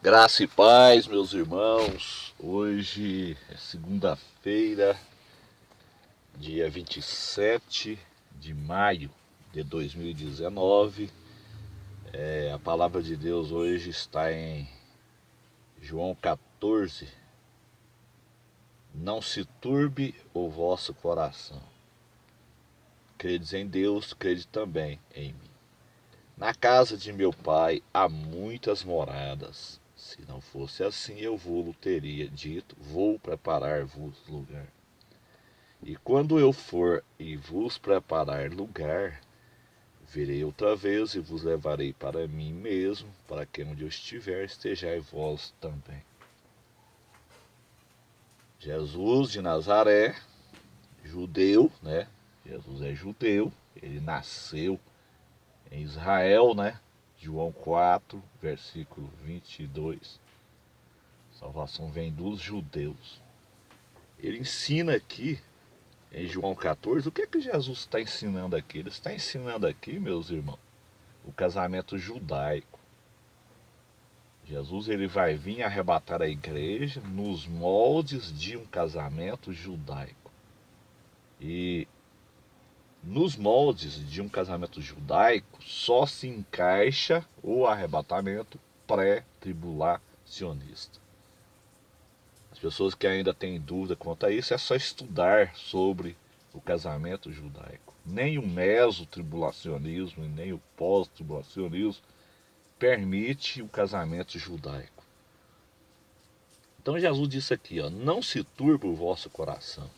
Graça e paz, meus irmãos. Hoje é segunda-feira, dia 27 de maio de 2019. A palavra de Deus hoje está em João 14. Não se turbe o vosso coração. Credes em Deus, crede também em mim. Na casa de meu pai há muitas moradas. Se não fosse assim, eu vou-lo teria dito, vou preparar-vos lugar. E quando eu for e vos preparar lugar, virei outra vez e vos levarei para mim mesmo, para que onde eu estiver estejais vós também. Jesus de Nazaré, judeu, né? Jesus é judeu, ele nasceu em Israel, né? João 4, versículo 22. Salvação vem dos judeus. Ele ensina aqui, em João 14, o que é que Jesus está ensinando aqui? Ele está ensinando aqui, meus irmãos, o casamento judaico. Jesus ele vai vir arrebatar a igreja nos moldes de um casamento judaico. E nos moldes de um casamento judaico só se encaixa o arrebatamento pré-tribulacionista. As pessoas que ainda têm dúvida quanto a isso, é só estudar sobre o casamento judaico. Nem o mesotribulacionismo e nem o pós-tribulacionismo permite o casamento judaico. Então Jesus disse aqui, não se turbe o vosso coração.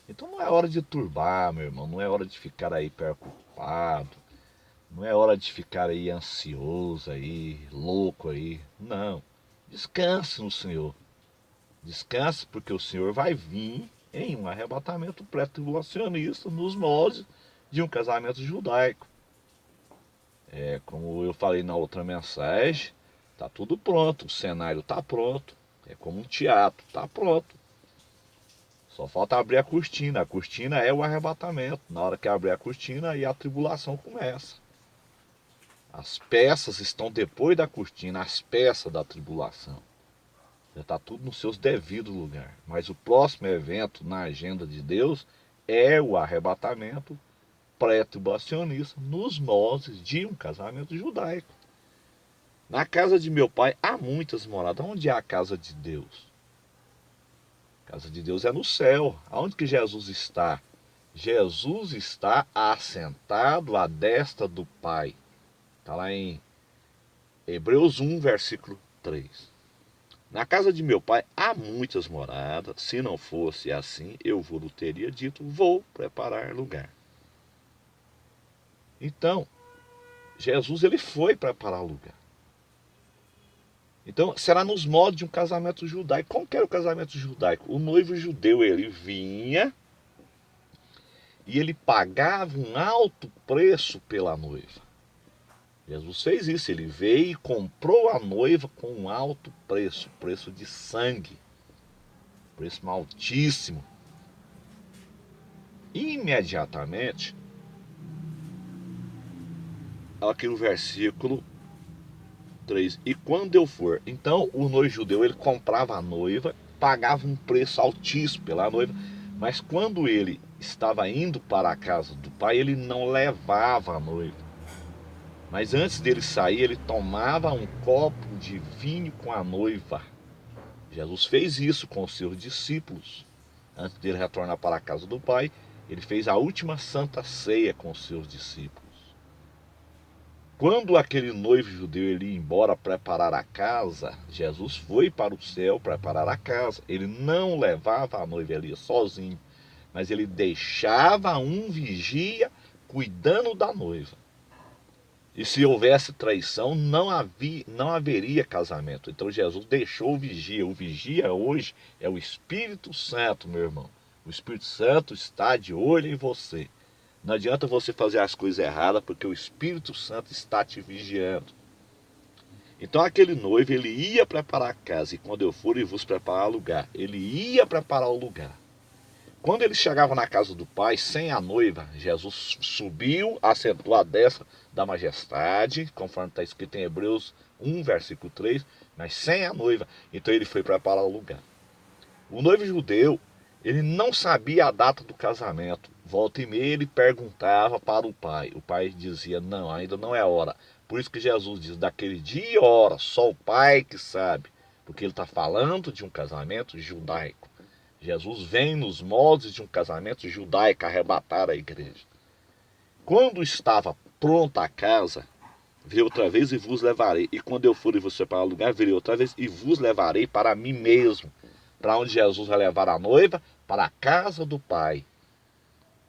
Então não é hora de turbar, meu irmão, não é hora de ficar aí preocupado, não é hora de ficar aí ansioso aí, louco aí. Não, descanse no Senhor. Descanse, porque o Senhor vai vir em um arrebatamento pré-tribulacionista nos moldes de um casamento judaico. Como eu falei na outra mensagem, está tudo pronto, o cenário está pronto. É como um teatro, está pronto. Só falta abrir a cortina é o arrebatamento. Na hora que abrir a cortina, aí a tribulação começa. As peças estão depois da cortina, as peças da tribulação. Já está tudo nos seus devidos lugares. Mas o próximo evento na agenda de Deus é o arrebatamento pré-tribulacionista nos moldes de um casamento judaico. Na casa de meu pai há muitas moradas. Onde é a casa de Deus? A casa de Deus é no céu. Aonde que Jesus está? Jesus está assentado à destra do Pai. Está lá em Hebreus 1, versículo 3. Na casa de meu pai há muitas moradas. Se não fosse assim, eu vou teria dito, vou preparar lugar. Então, Jesus ele foi preparar lugar. Então, será nos moldes de um casamento judaico. Como que era o casamento judaico? O noivo judeu ele vinha e ele pagava um alto preço pela noiva. Jesus fez isso, ele veio e comprou a noiva com um alto preço, preço de sangue, preço altíssimo. Imediatamente, aqui no versículo 3, e quando eu for, então o noivo judeu ele comprava a noiva, pagava um preço altíssimo pela noiva, mas quando ele estava indo para a casa do pai, ele não levava a noiva. Mas antes dele sair, ele tomava um copo de vinho com a noiva. Jesus fez isso com os seus discípulos. Antes dele retornar para a casa do Pai, ele fez a última santa ceia com os seus discípulos. Quando aquele noivo judeu ele ia embora preparar a casa, Jesus foi para o céu preparar a casa. Ele não levava a noiva, ele ia sozinho, mas ele deixava um vigia cuidando da noiva. E se houvesse traição, não haveria casamento. Então Jesus deixou o vigia. O vigia hoje é o Espírito Santo, meu irmão. O Espírito Santo está de olho em você. Não adianta você fazer as coisas erradas, porque o Espírito Santo está te vigiando. Então aquele noivo, ele ia preparar a casa. E quando eu for e vos preparar o lugar, ele ia preparar o lugar. Quando ele chegava na casa do pai, sem a noiva, Jesus subiu, assentou à destra da majestade, conforme está escrito em Hebreus 1, versículo 3, mas sem a noiva. Então ele foi preparar o lugar. O noivo judeu, ele não sabia a data do casamento. Volta e meia ele perguntava para o pai. O pai dizia, não, ainda não é a hora. Por isso que Jesus diz, daquele dia e hora, só o pai que sabe. Porque ele está falando de um casamento judaico. Jesus vem nos moldes de um casamento judaico arrebatar a igreja. Quando estava pronta a casa, virei outra vez e vos levarei. E quando eu for e você para o lugar, virei outra vez e vos levarei para mim mesmo. Para onde Jesus vai levar a noiva? Para a casa do Pai.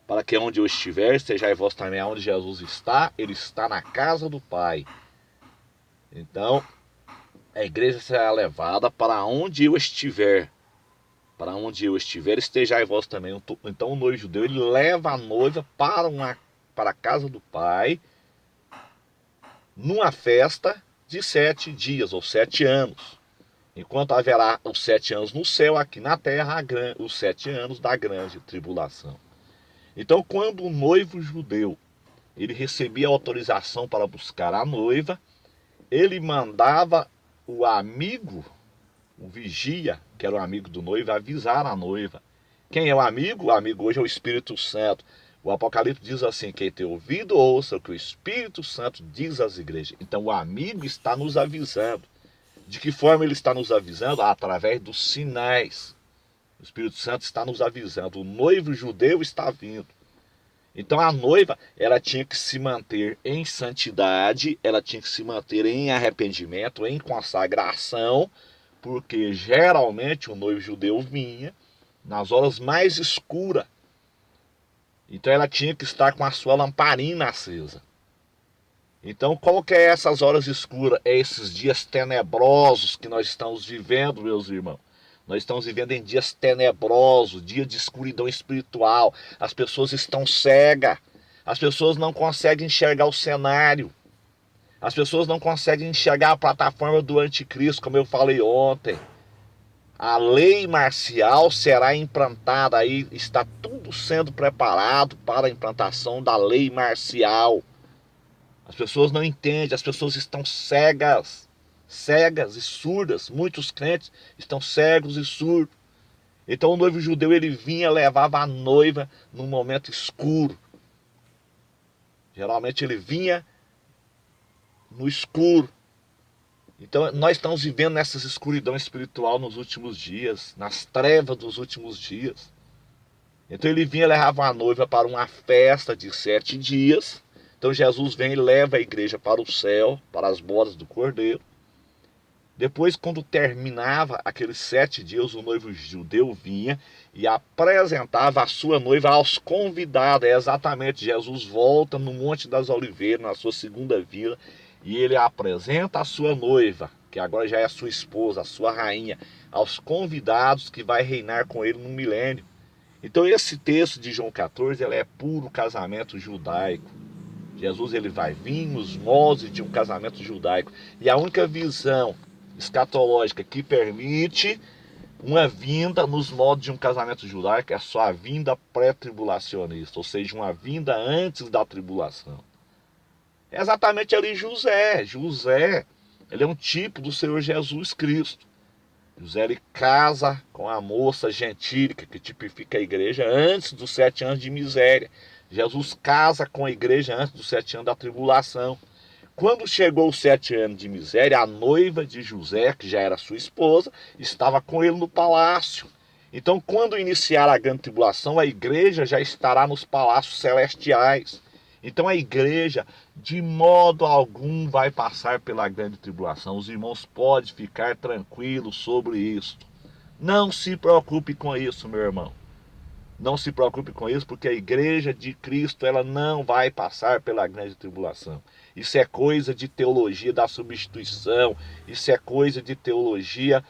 Para que onde eu estiver, estejais vós também onde Jesus está. Ele está na casa do Pai. Então, a igreja será levada para onde eu estiver. Para onde eu estiver, estejais vós também. Então o noivo judeu, ele leva a noiva para a casa do Pai, numa festa de 7 dias, ou 7 anos. Enquanto haverá os 7 anos no céu, aqui na terra, os 7 anos da grande tribulação. Então, quando o noivo judeu ele recebia autorização para buscar a noiva, ele mandava o amigo, o vigia, que era o amigo do noivo, avisar a noiva. Quem é o amigo? O amigo hoje é o Espírito Santo. O Apocalipse diz assim, quem tem ouvido, ouça o que o Espírito Santo diz às igrejas. Então o amigo está nos avisando. De que forma ele está nos avisando? Através dos sinais. O Espírito Santo está nos avisando. O noivo judeu está vindo. Então a noiva, ela tinha que se manter em santidade, ela tinha que se manter em arrependimento, em consagração, porque geralmente o noivo judeu vinha nas horas mais escuras. Então ela tinha que estar com a sua lamparina acesa. Então qual que é essas horas escuras? É esses dias tenebrosos que nós estamos vivendo, meus irmãos. Nós estamos vivendo em dias tenebrosos, dia de escuridão espiritual. As pessoas estão cegas. As pessoas não conseguem enxergar o cenário. As pessoas não conseguem enxergar a plataforma do anticristo, como eu falei ontem. A lei marcial será implantada, aí está tudo sendo preparado para a implantação da lei marcial. As pessoas não entendem, as pessoas estão cegas e surdas. Muitos crentes estão cegos e surdos. Então o noivo judeu ele vinha, levava a noiva num momento escuro. Geralmente ele vinha no escuro. Então nós estamos vivendo nessa escuridão espiritual nos últimos dias, nas trevas dos últimos dias. Então ele vinha, levava a noiva para uma festa de 7 dias. Então Jesus vem e leva a igreja para o céu, para as bodas do Cordeiro. Depois, quando terminava aqueles 7 dias, o noivo judeu vinha e apresentava a sua noiva aos convidados. É exatamente, Jesus volta no Monte das Oliveiras, na sua segunda vinda, e ele apresenta a sua noiva, que agora já é a sua esposa, a sua rainha, aos convidados que vai reinar com ele no milênio. Então esse texto de João 14, ele é puro casamento judaico. Jesus ele vai vir nos moldes de um casamento judaico. E a única visão escatológica que permite uma vinda nos moldes de um casamento judaico é só a vinda pré-tribulacionista, ou seja, uma vinda antes da tribulação. É exatamente ali José. José, ele é um tipo do Senhor Jesus Cristo. José ele casa com a moça gentílica que tipifica a igreja antes dos 7 anos de miséria. Jesus casa com a igreja antes dos 7 anos da tribulação. Quando chegou os 7 anos de miséria, a noiva de José, que já era sua esposa, estava com ele no palácio. Então, quando iniciar a grande tribulação, a igreja já estará nos palácios celestiais. Então, a igreja, de modo algum, vai passar pela grande tribulação. Os irmãos podem ficar tranquilos sobre isso. Não se preocupe com isso, meu irmão. Não se preocupe com isso, porque a igreja de Cristo ela não vai passar pela grande tribulação. Isso é coisa de teologia da substituição. Isso é coisa de teologia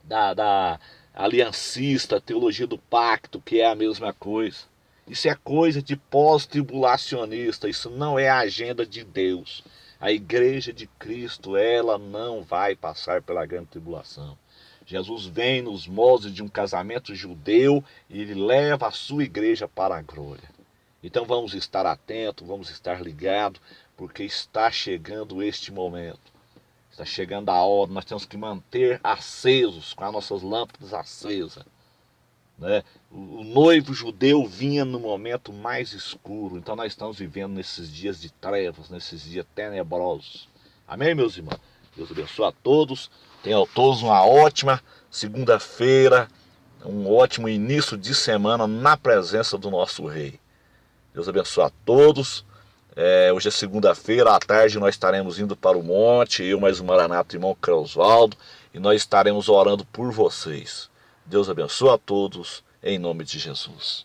da aliancista, teologia do pacto, que é a mesma coisa. Isso é coisa de pós-tribulacionista. Isso não é a agenda de Deus. A igreja de Cristo, ela não vai passar pela grande tribulação. Jesus vem nos moldes de um casamento judeu e ele leva a sua igreja para a glória. Então vamos estar atentos, vamos estar ligados, porque está chegando este momento. Está chegando a hora, nós temos que manter acesos, com as nossas lâmpadas acesas, né? O noivo judeu vinha no momento mais escuro, então nós estamos vivendo nesses dias de trevas, nesses dias tenebrosos. Amém, meus irmãos? Deus abençoe a todos, tenham todos uma ótima segunda-feira, um ótimo início de semana na presença do nosso Rei. Deus abençoe a todos. Hoje é segunda-feira, à tarde nós estaremos indo para o monte, eu mais o Maranato, irmão Oswaldo, e nós estaremos orando por vocês. Deus abençoe a todos, em nome de Jesus.